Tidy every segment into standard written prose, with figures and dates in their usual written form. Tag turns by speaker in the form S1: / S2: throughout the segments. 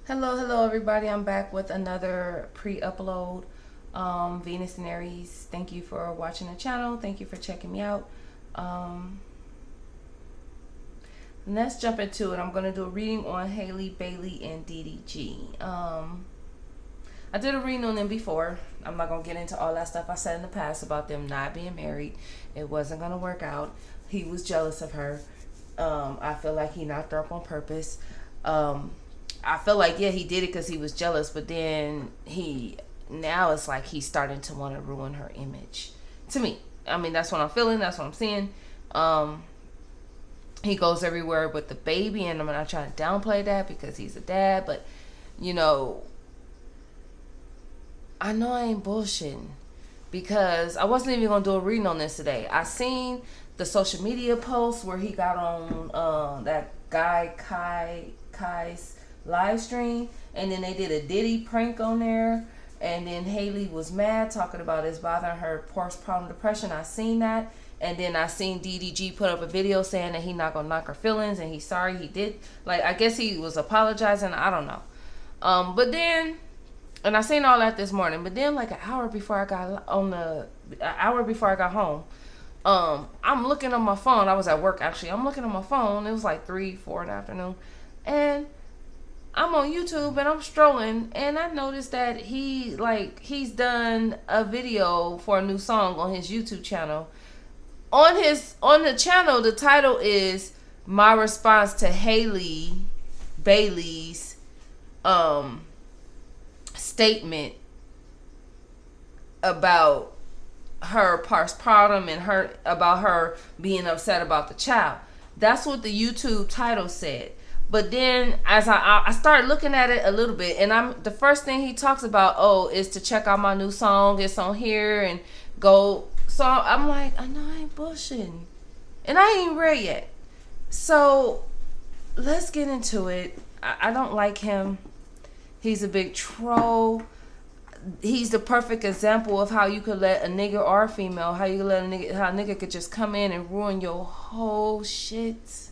S1: Hello everybody. I'm back with another pre-upload. Venus and Aries, thank you for watching the channel. Thank you for checking me out. Let's jump into it. I'm going to do a reading on Halle, Bailey, and DDG. I did a reading on them before. I'm not going to get into all that stuff I said in the past about them not being married. It wasn't going to work out. He was jealous of her. I feel like he knocked her up on purpose. I feel like, yeah, he did it because he was jealous, but then now it's like he's starting to want to ruin her image. To me. I mean, that's what I'm feeling. That's what I'm seeing. He goes everywhere with the baby, and I'm not trying to downplay that because he's a dad, but, you know, I know I ain't bullshitting because I wasn't even going to do a reading on this today. I seen the social media post where he got on that guy Kai's live stream, and then they did a Diddy prank on there, and then Halle was mad, talking about it's bothering her postpartum depression. I seen that, and then I seen DDG put up a video saying that he not gonna knock her feelings, and he's sorry he did. Like, I guess he was apologizing. I don't know. But then, and I seen all that this morning. But then, like an hour before I got home, I'm looking on my phone. I was at work actually. I'm looking on my phone. It was like 3-4 in the afternoon, and I'm on YouTube and I'm strolling, and I noticed that he's done a video for a new song on his YouTube channel. On the channel, the title is My Response to Halle Bailey's statement about her postpartum and about her being upset about the child. That's what the YouTube title said. But then as I started looking at it a little bit, and the first thing he talks about, is to check out my new song. It's on here and go. So I'm like, I know I ain't bullshitting. And I ain't read yet. So let's get into it. I don't like him. He's a big troll. He's the perfect example of how you could let a nigga or a female, how a nigga could just come in and ruin your whole shit.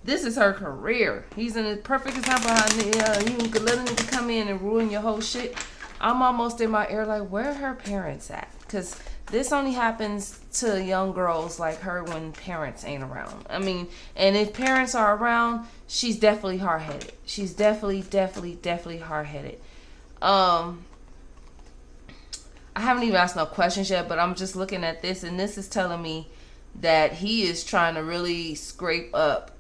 S1: This is her career. He's in a perfect example of how you could let a nigga come in and ruin your whole shit. I'm almost in my ear like, where are her parents at? Because this only happens to young girls like her when parents ain't around. I mean, and if parents are around, she's definitely hard-headed. She's definitely hard-headed. I haven't even asked no questions yet, but I'm just looking at this, and this is telling me that he is trying to really scrape up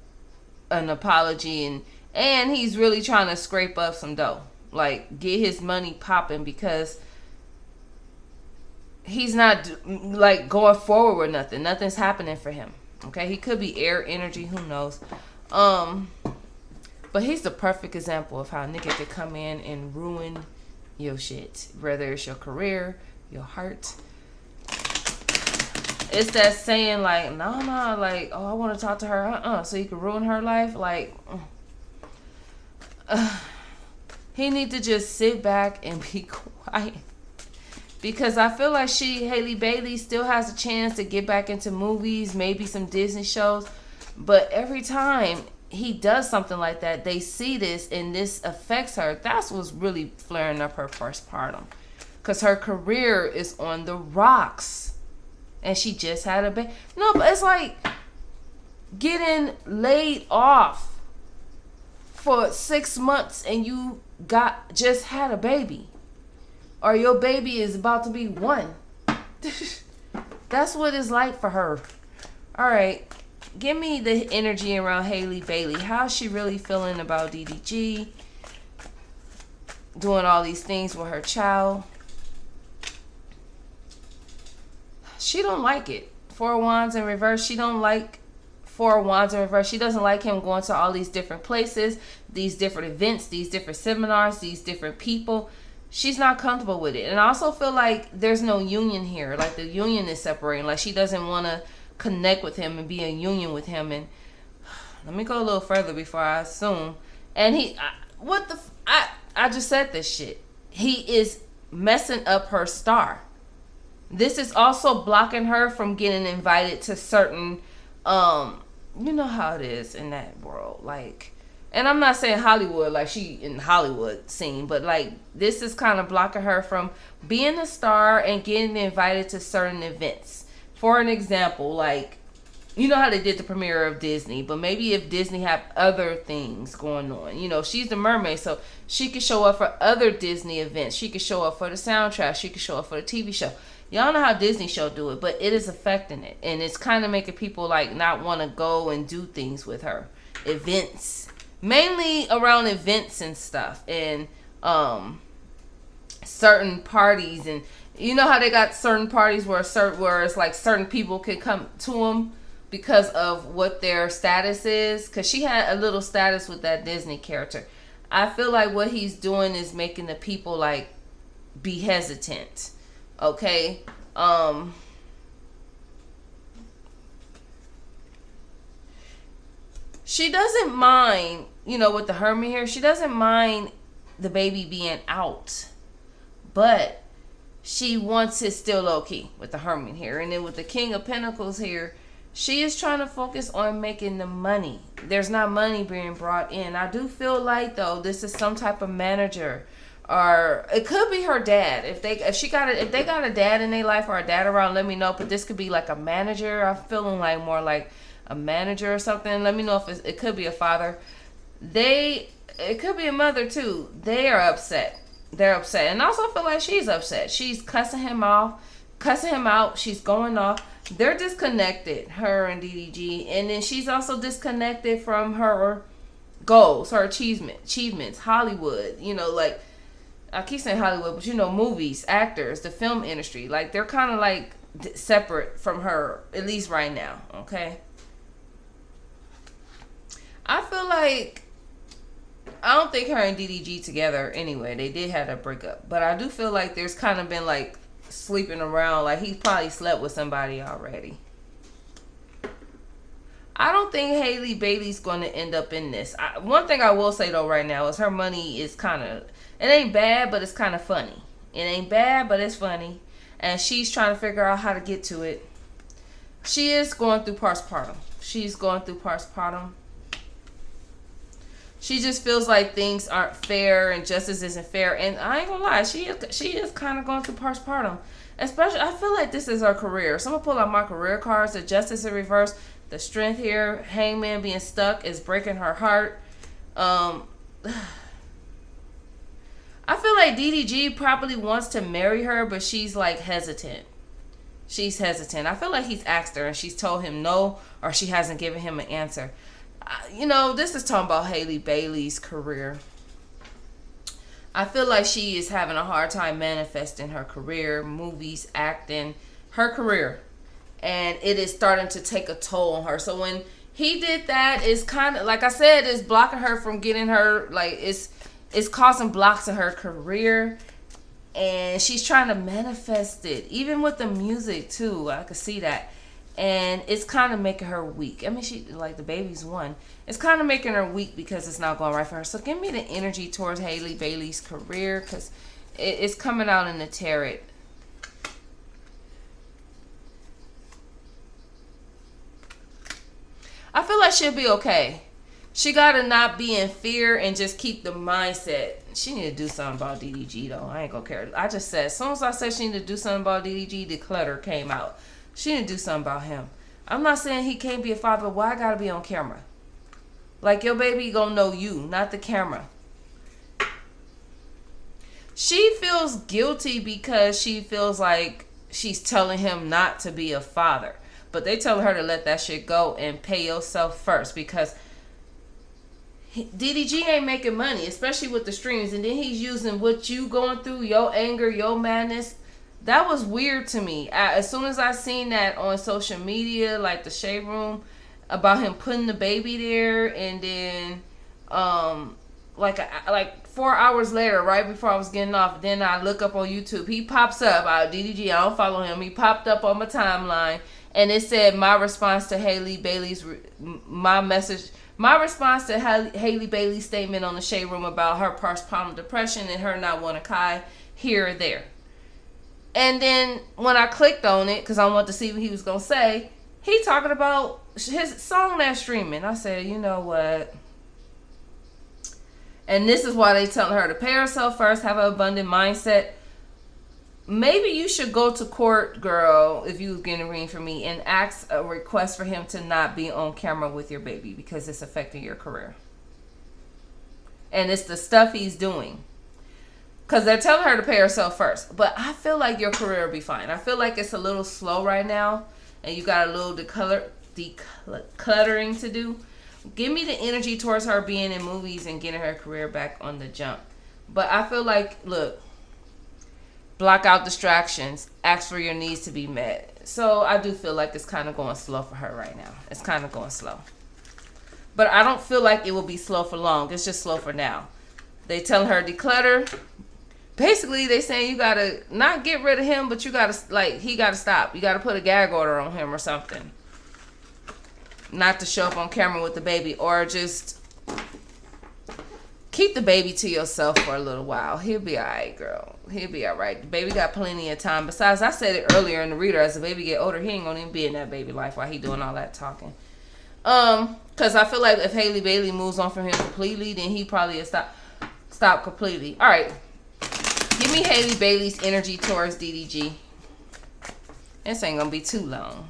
S1: an apology, and he's really trying to scrape up some dough, like get his money popping, because he's not like going forward with nothing's happening for him. Okay, he could be air energy, who knows. But he's the perfect example of how a nigga could come in and ruin your shit, whether it's your career, your heart. It's that saying like, no, like, I want to talk to her, so you can ruin her life. Like, he need to just sit back and be quiet. Because I feel like Halle Bailey still has a chance to get back into movies, maybe some Disney shows. But every time he does something like that, they see this and this affects her. That's what's really flaring up her postpartum. Because her career is on the rocks. And she just had a baby. No, but it's like getting laid off for 6 months and you just had a baby. Or your baby is about to be 1. That's what it's like for her. Alright. Give me the energy around Halle Bailey. How's she really feeling about DDG? Doing all these things with her child. She don't like it. 4 wands in reverse. She don't like 4 wands in reverse. She doesn't like him going to all these different places, these different events, these different seminars, these different people. She's not comfortable with it. And I also feel like there's no union here. Like the union is separating. Like she doesn't want to connect with him and be in union with him. And let me go a little further before I assume. And I just said this shit. He is messing up her star. This is also blocking her from getting invited to certain, you know how it is in that world. Like, And I'm not saying Hollywood, like she in Hollywood scene, but like this is kind of blocking her from being a star and getting invited to certain events. For an example, like, you know how they did the premiere of Disney, but maybe if Disney have other things going on, you know, she's the mermaid, so she could show up for other Disney events. She could show up for the soundtrack. She could show up for the TV show. Y'all know how Disney show do it, but it is affecting it, and it's kind of making people like not want to go and do things with her. Events, mainly around events and stuff, and certain parties, and you know how they got certain parties where it's like certain people can come to them because of what their status is, because she had a little status with that Disney character. I feel like what he's doing is making the people like be hesitant. Okay. She doesn't mind, you know, with the Hermit here, she doesn't mind the baby being out, but she wants it still low key with the Hermit here. And then with the King of Pentacles here, she is trying to focus on making the money. There's not money being brought in. I do feel like, though, this is some type of manager, or it could be her dad. If they got a dad in their life or a dad around, let me know. But this could be like a manager. I'm feeling like more like a manager or something. Let me know if it could be a father. It could be a mother too. They are upset. They're upset, and I also feel like she's upset. She's cussing him out. She's going off. They're disconnected, her and DDG, and then she's also disconnected from her goals, her achievements, Hollywood. You know, like I keep saying Hollywood, but you know, movies, actors, the film industry. Like they're kind of like separate from her, at least right now. Okay, I feel like I don't think her and DDG together anyway. They did have a breakup, but I do feel like there's kind of been like sleeping around, like he probably slept with somebody already. I don't think Halle Bailey's going to end up in this. One thing I will say though right now is her money is kind of, it ain't bad, but it's kind of funny. It ain't bad, but it's funny, and she's trying to figure out how to get to it. She is going through postpartum. She just feels like things aren't fair and justice isn't fair. And I ain't gonna lie, she is kind of going through postpartum. Especially, I feel like this is her career. So I'm gonna pull out my career cards. The Justice in reverse, the Strength here, Hangman being stuck is breaking her heart. I feel like DDG probably wants to marry her, but she's like hesitant. I feel like he's asked her and she's told him no, or she hasn't given him an answer. You know, this is talking about Halle Bailey's career. I feel like she is having a hard time manifesting her career, movies, acting, her career. And it is starting to take a toll on her. So when he did that, it's kind of, like I said, it's blocking her from getting her, like, it's causing blocks in her career. And she's trying to manifest it. Even with the music, too. I could see that. And it's kind of making her weak. I mean, she, like, the baby's one. It's kind of making her weak because it's not going right for her. So give me the energy towards Halle Bailey's career, because it's coming out in the tarot. I feel like she'll be okay. She got to not be in fear and just keep the mindset. She need to do something about DDG, though. I ain't going to care. I just said, as soon as I said she need to do something about DDG, the clutter came out. She need to do something about him. I'm not saying he can't be a father, but why I gotta be on camera? Like, your baby gonna know you, not the camera. She feels guilty because she feels like she's telling him not to be a father. But they tell her to let that shit go and pay yourself first, because DDG ain't making money, especially with the streams. And then he's using what you going through, your anger, your madness. That was weird to me. As soon as I seen that on social media, like the Shade Room, about him putting the baby there, and then like 4 hours later, right before I was getting off, then I look up on YouTube. He pops up. DDG, I don't follow him. He popped up on my timeline, and it said my response to Halle Bailey's Halle Bailey's statement on the Shade Room about her postpartum depression and her not wanting Kai here or there. And then when I clicked on it, because I wanted to see what he was going to say, he talking about his song that's streaming. I said, you know what? And this is why they tell her to pay herself first, have an abundant mindset. Maybe you should go to court, girl, if you was getting a reading from me, and ask a request for him to not be on camera with your baby because it's affecting your career. And it's the stuff he's doing. Because they're telling her to pay herself first. But I feel like your career will be fine. I feel like it's a little slow right now. And you got a little decluttering to do. Give me the energy towards her being in movies and getting her career back on the jump. But I feel like, look, block out distractions. Ask for your needs to be met. So I do feel like it's kind of going slow for her right now. It's kind of going slow. But I don't feel like it will be slow for long. It's just slow for now. They telling her declutter. Basically, they saying you got to not get rid of him, but you got to, like, he got to stop. You got to put a gag order on him or something. Not to show up on camera with the baby, or just keep the baby to yourself for a little while. He'll be all right, girl. He'll be all right. The baby got plenty of time. Besides, I said it earlier in the reader, as the baby get older, he ain't going to even be in that baby life while he doing all that talking. Because I feel like if Halle Bailey moves on from him completely, then he probably will stop completely. All right. Give me Halle Bailey's energy towards DDG. This ain't going to be too long.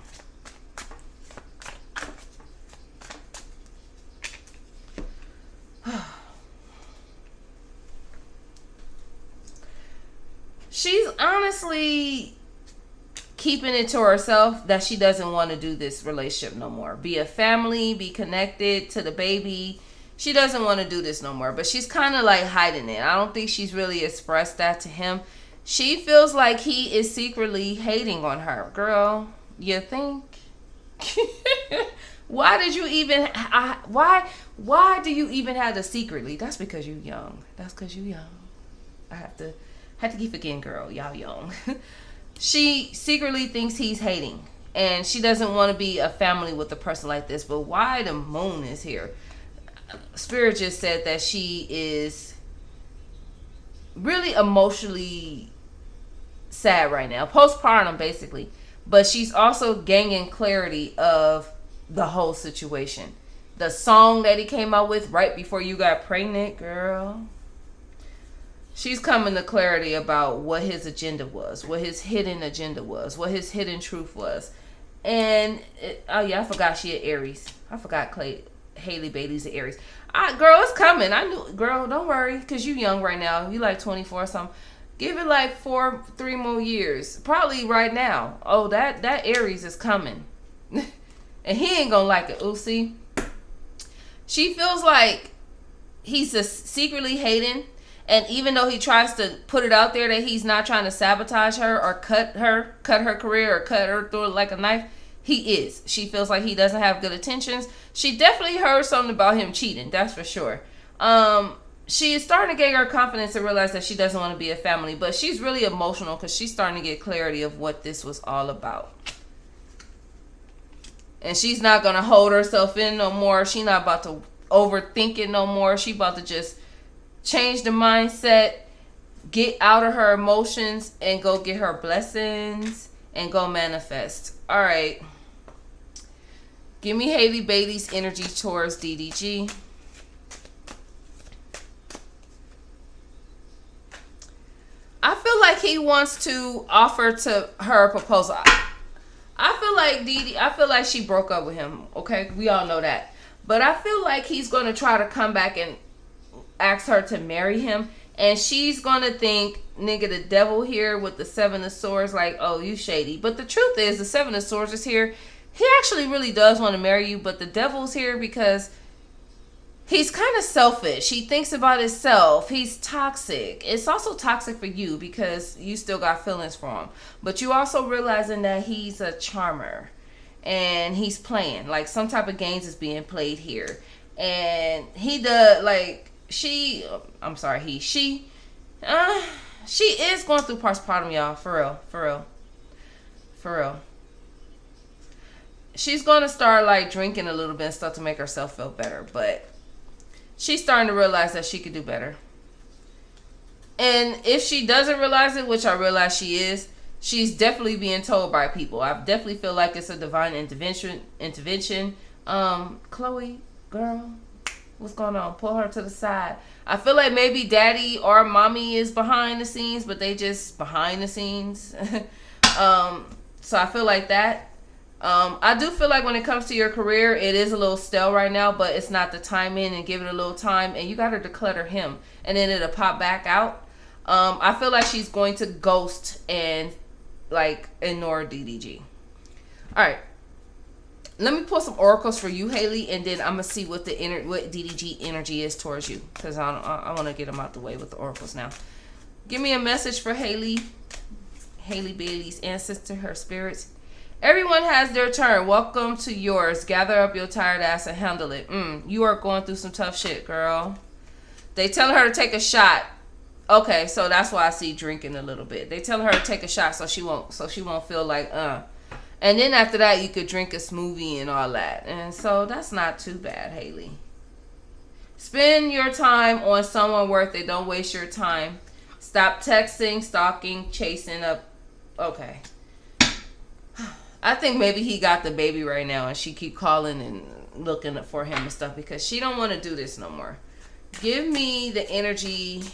S1: She's honestly keeping it to herself that she doesn't want to do this relationship no more. Be a family, be connected to the baby. She doesn't want to do this no more, but she's kind of like hiding it. I don't think she's really expressed that to him. She feels like he is secretly hating on her. Girl, you think? Why did you even, why do you even have to secretly? That's because you young. That's because you young. I have to keep forgetting, girl. Y'all young. She secretly thinks he's hating. And she doesn't want to be a family with a person like this. But why the moon is here? Spirit just said that she is really emotionally sad right now. Postpartum, basically. But she's also gaining clarity of the whole situation. The song that he came out with right before you got pregnant, girl. She's coming to clarity about what his agenda was, what his hidden agenda was, what his hidden truth was. And, oh yeah, I forgot she had Aries. I forgot Halle Bailey's an Aries. Girl, it's coming. I knew, girl, don't worry, because you young right now. You like 24 or something. Give it like 3 more years. Probably right now. Oh, that Aries is coming. And he ain't gonna like it. Ooh, see? She feels like he's just secretly hating. And even though he tries to put it out there that he's not trying to sabotage her or cut her career or cut her through it like a knife, he is. She feels like he doesn't have good intentions. She definitely heard something about him cheating. That's for sure. She is starting to gain her confidence and realize that she doesn't want to be a family. But she's really emotional because she's starting to get clarity of what this was all about. And she's not going to hold herself in no more. She's not about to overthink it no more. She's about to just change the mindset, get out of her emotions, and go get her blessings and go manifest. All right. Give me Halle Bailey's energy towards DDG. I feel like he wants to offer to her a proposal. I feel like she broke up with him. Okay, we all know that. But I feel like he's going to try to come back and ask her to marry him. And she's going to think, nigga, the devil here with the 7 of Swords, like, oh, you shady. But the truth is, the 7 of Swords is here. He actually really does want to marry you, but the devil's here because he's kind of selfish. He thinks about himself. He's toxic. It's also toxic for you because you still got feelings for him. But you also realizing that he's a charmer. And he's playing. Like, some type of games is being played here. And he does, like, she is going through postpartum, y'all. For real. She's going to start, like, drinking a little bit and stuff to make herself feel better. But she's starting to realize that she could do better. And if she doesn't realize it, which I realize she is, she's definitely being told by people. I definitely feel like it's a divine intervention. Chloe, girl, What's going on? Pull her to the side. I feel like maybe daddy or mommy is behind the scenes, but they just behind the scenes. So I feel like that. I do feel like when it comes to your career, it is a little stale right now, but it's not the time in, and give it a little time, and you got to declutter him, and then it'll pop back out. I feel like she's going to ghost and like ignore DDG. All right. Let me pull some oracles for you, Haley, and then I'm gonna see what what DDG energy is towards you, because I want to get them out the way with the oracles now. Give me a message for Haley. Haley Bailey's ancestor, her spirits. Everyone has their turn. Welcome to yours. Gather up your tired ass and handle it. You are going through some tough shit, girl. They tell her to take a shot. Okay, so that's why I see drinking a little bit. They tell her to take a shot so she won't feel like And then after that, you could drink a smoothie and all that. And so that's not too bad, Haley. Spend your time on someone worth it. Don't waste your time. Stop texting, stalking, chasing up. Okay. I think maybe he got the baby right now and she keep calling and looking for him and stuff because she don't want to do this no more. Give me the energy.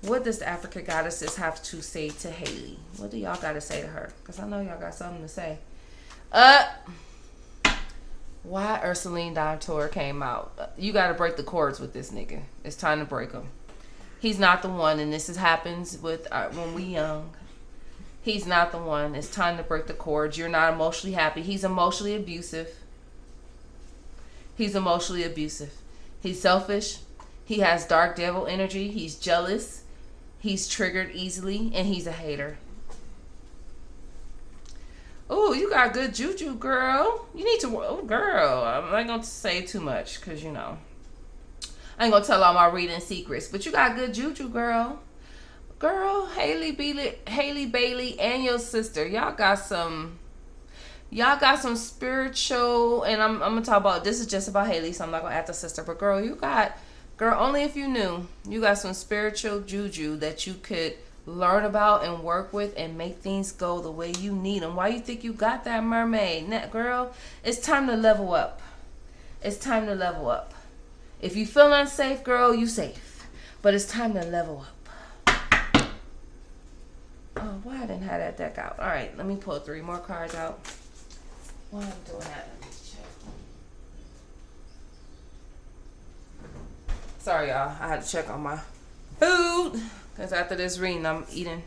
S1: What does the African goddesses have to say to Haley? What do y'all got to say to her? Because I know y'all got something to say. Why Ursuline Dantor came out. You got to break the cords with this nigga. It's time to break them. He's not the one, and this happens with when we young. He's not the one. It's time to break the cords. You're not emotionally happy. He's emotionally abusive. He's emotionally abusive. He's selfish. He has dark devil energy. He's jealous. He's triggered easily, and he's a hater. Oh, you got good juju, girl. You need to... Oh, girl. I'm not going to say too much because, you know, I ain't going to tell all my reading secrets. But you got good juju, girl. Girl, Haley Bailey, and your sister. Y'all got some spiritual... And I'm going to talk about... This is just about Haley, so I'm not going to add the sister. But, girl, you got... Girl, only if you knew, you got some spiritual juju that you could learn about and work with and make things go the way you need them. Why you think you got that mermaid? Girl, it's time to level up. It's time to level up. If you feel unsafe, girl, you safe. But it's time to level up. Oh, why I didn't have that deck out? All right, let me pull 3 more cards out. Why I'm doing that? Sorry, y'all. I had to check on my food. Because after this reading, I'm eating.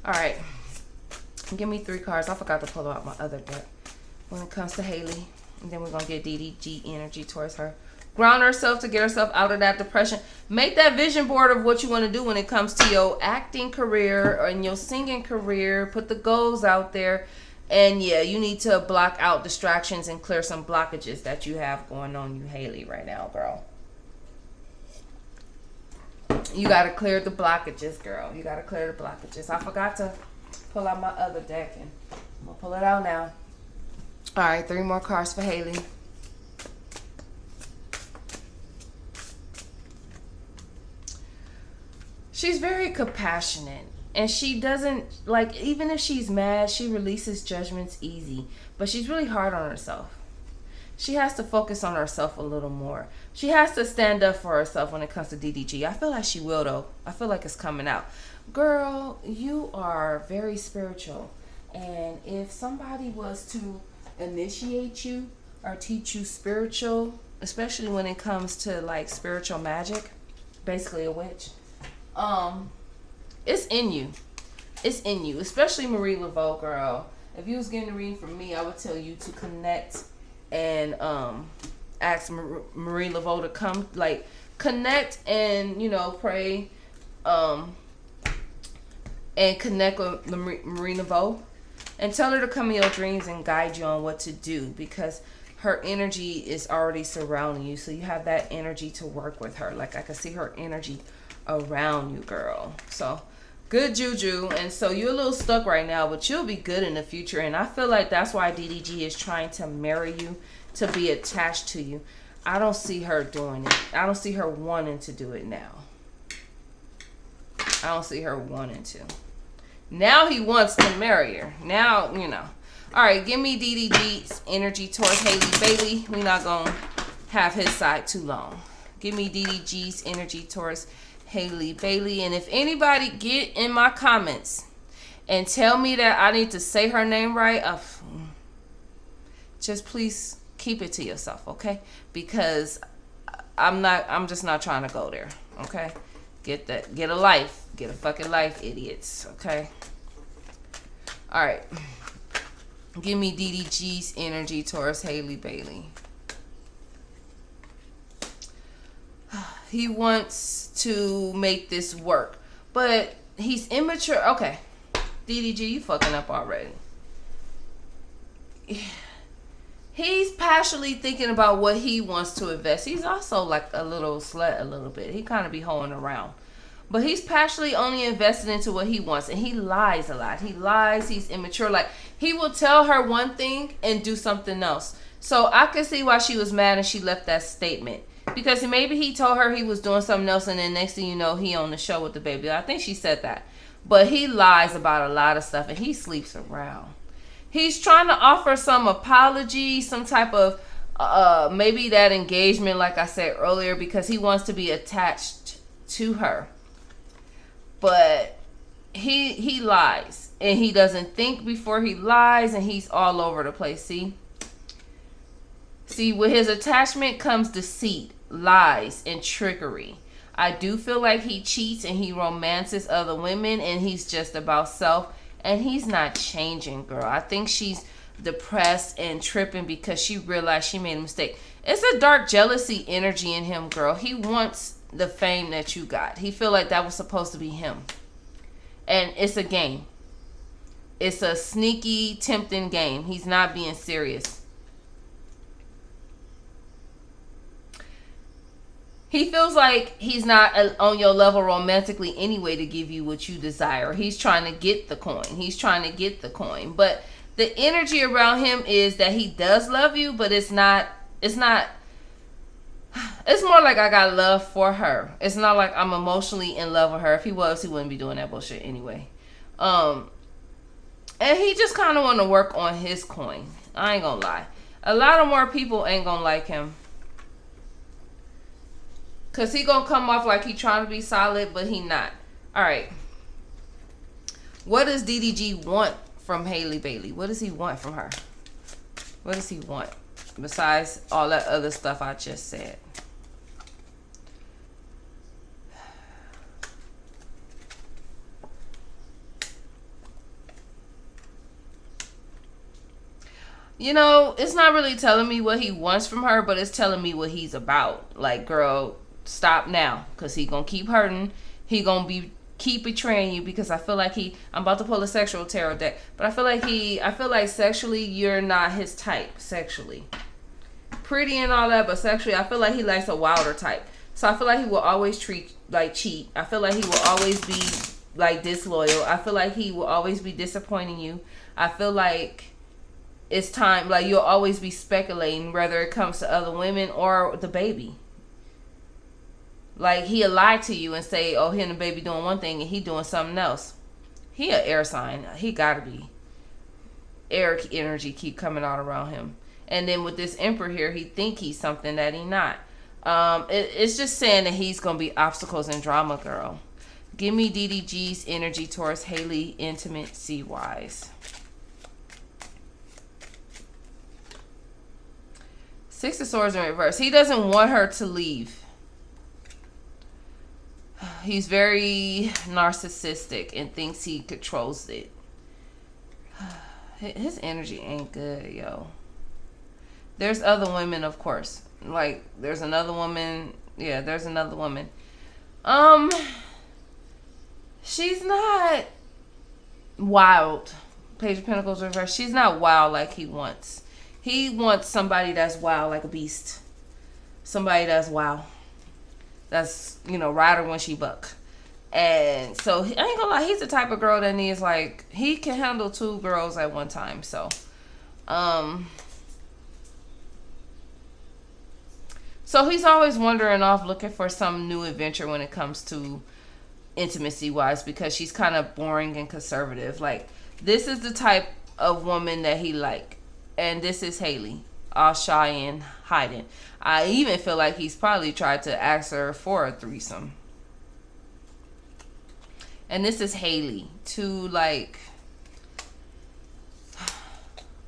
S1: Alright. Give me 3 cards. I forgot to pull out my other deck. When it comes to Haley. And then we're going to get DDG energy towards her. Ground herself to get herself out of that depression. Make that vision board of what you want to do when it comes to your acting career or in your singing career. Put the goals out there. And yeah, you need to block out distractions and clear some blockages that you have going on, you Haley, right now, girl. You got to clear the blockages, girl. You got to clear the blockages. I forgot to pull out my other deck, and I'm going to pull it out now. All right, 3 more cards for Haley. She's very compassionate, and she doesn't, like, even if she's mad, she releases judgments easy, but she's really hard on herself. She has to focus on herself a little more. She has to stand up for herself when it comes to DDG. I feel like she will, though. I feel like it's coming out. Girl, you are very spiritual. And if somebody was to initiate you or teach you spiritual, especially when it comes to, like, spiritual magic, basically a witch, it's in you. It's in you. Especially Marie Laveau, girl. If you was getting a reading from me, I would tell you to connect and ask Marie Laveau to come, like, connect and, you know, pray and connect with Marie Laveau and tell her to come in your dreams and guide you on what to do, because her energy is already surrounding you, so you have that energy to work with her. Like, I can see her energy around you, girl. So good juju. And so you're a little stuck right now, but you'll be good in the future. And I feel like that's why DDG is trying to marry you, to be attached to you. I don't see her doing it. I don't see her wanting to do it now. I don't see her wanting to. Now he wants to marry her. Now, you know. All right, give me DDG's energy towards Haley Bailey. We're not going to have his side too long. Give me DDG's energy towards Halle Bailey. And if anybody get in my comments and tell me that I need to say her name right, just please keep it to yourself, okay? Because I'm just not trying to go there, okay? Get a life. Get a fucking life, idiots, okay? All right. Give me DDG's energy towards Halle Bailey. He wants to make this work, but he's immature. Okay, DDG, you fucking up already. He's passionately thinking about what he wants to invest. He's also like a little slut a little bit. He kind of be hoeing around. But he's passionately only invested into what he wants. And he lies a lot. He lies. He's immature. Like, he will tell her one thing and do something else. So I can see why she was mad and she left that statement. Because maybe he told her he was doing something else, and then next thing you know, he on the show with the baby. I think she said that. But he lies about a lot of stuff, and he sleeps around. He's trying to offer some apology, some type of, maybe that engagement, like I said earlier, because he wants to be attached to her. But he lies, and he doesn't think before he lies, and he's all over the place. See, with his attachment comes deceit, lies, and trickery. I do feel like he cheats and he romances other women, and he's just about self, and he's not changing, girl. I think she's depressed and tripping because she realized she made a mistake. It's a dark jealousy energy in him, girl. He wants the fame that you got. He feel like that was supposed to be him. And it's a game. It's a sneaky, tempting game. He's not being serious. He feels like he's not on your level romantically anyway to give you what you desire. He's trying to get the coin. But the energy around him is that he does love you, but it's more like I got love for her. It's not like I'm emotionally in love with her. If he was, he wouldn't be doing that bullshit anyway. And he just kind of want to work on his coin. I ain't gonna lie. A lot of more people ain't gonna like him. Because he going to come off like he trying to be solid, but he not. All right. What does DDG want from Halle Bailey? What does he want from her? What does he want? Besides all that other stuff I just said. You know, it's not really telling me what he wants from her, but it's telling me what he's about. Like, girl, stop now, because he gonna keep hurting. He gonna keep betraying you, because I feel like I'm about to pull a sexual tarot deck, but I feel like sexually you're not his type. Sexually pretty and all that, but sexually I feel like he likes a wilder type. So I feel like he will always cheat. I feel like he will always be like disloyal. I feel like he will always be disappointing you. I feel like it's time, like you'll always be speculating whether it comes to other women or the baby. Like, he'll lie to you and say, oh, he and the baby doing one thing and he doing something else. He an air sign. He gotta be. Air energy keep coming out around him. And then with this emperor here, he think he's something that he not. It's just saying that he's gonna be obstacles and drama, girl. Give me DDG's energy towards Halle, intimacy-wise. Six of Swords in reverse. He doesn't want her to leave. He's very narcissistic and thinks he controls it. His energy ain't good, yo. There's other women, of course. Like, there's another woman. Yeah, there's another woman. She's not wild. Page of Pentacles reverse. She's not wild like he wants. He wants somebody that's wild like a beast. Somebody that's wild. That's, ride her when she buck. And so, I ain't gonna lie, he's the type of girl that needs, like, he can handle two girls at one time. So, so he's always wandering off looking for some new adventure when it comes to intimacy-wise, because she's kind of boring and conservative. Like, this is the type of woman that he like. And this is Halle. all shy and hiding. I even feel like he's probably tried to ask her for a threesome. And this is Haley. Too, like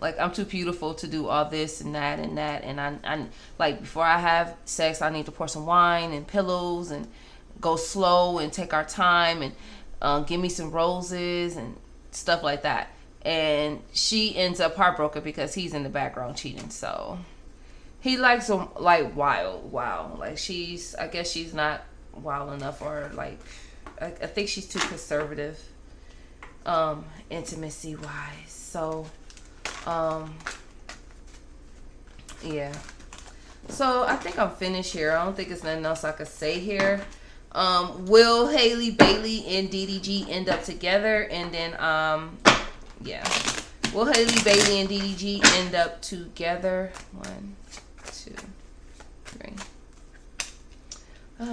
S1: I'm too beautiful to do all this and that and that. And I like, before I have sex, I need to pour some wine and pillows and go slow and take our time and give me some roses and stuff like that. And she ends up heartbroken because he's in the background cheating. So he likes them like wild. Like I guess she's not wild enough, or like, I think she's too conservative, intimacy wise. So, yeah. So I think I'm finished here. I don't think there's nothing else I could say here. Will Halle Bailey and DDG end up together? And then, yeah. Will Halle Bailey and DDG end up together? 1, 2, 3.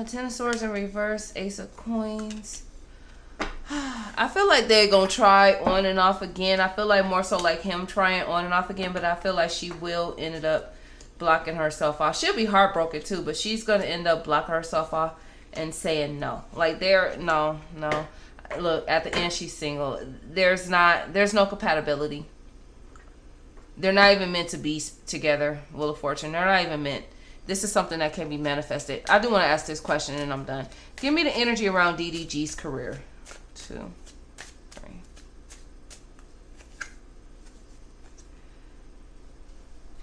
S1: Ten of Swords in reverse, Ace of Coins. I feel like they're going to try on and off again. I feel like more so like him trying on and off again, but I feel like she will end up blocking herself off. She'll be heartbroken too, but she's going to end up blocking herself off and saying no. Like, no. Look, at the end, she's single. There's no compatibility. They're not even meant to be together, Wheel of Fortune. They're not even meant. This is something that can be manifested. I do want to ask this question and I'm done. Give me the energy around DDG's career. 2, 3.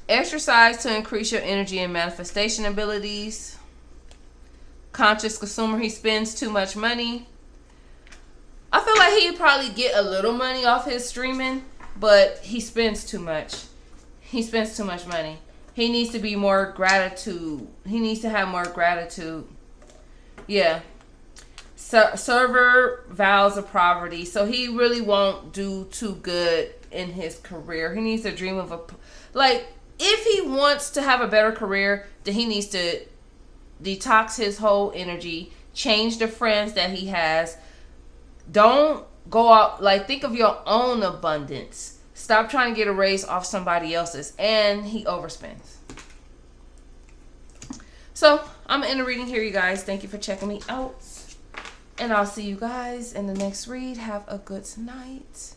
S1: Exercise to increase your energy and manifestation abilities. Conscious consumer. He spends too much money. I feel like he'd probably get a little money off his streaming, but he spends too much. He spends too much money. He needs to be more gratitude. He needs to have more gratitude. Yeah. Server vows of poverty. So he really won't do too good in his career. He needs to dream of if he wants to have a better career, then he needs to detox his whole energy, change the friends that he has. Don't go out, think of your own abundance. Stop trying to get a raise off somebody else's. And he overspends. So, I'm going to end the reading here, you guys. Thank you for checking me out. And I'll see you guys in the next read. Have a good night.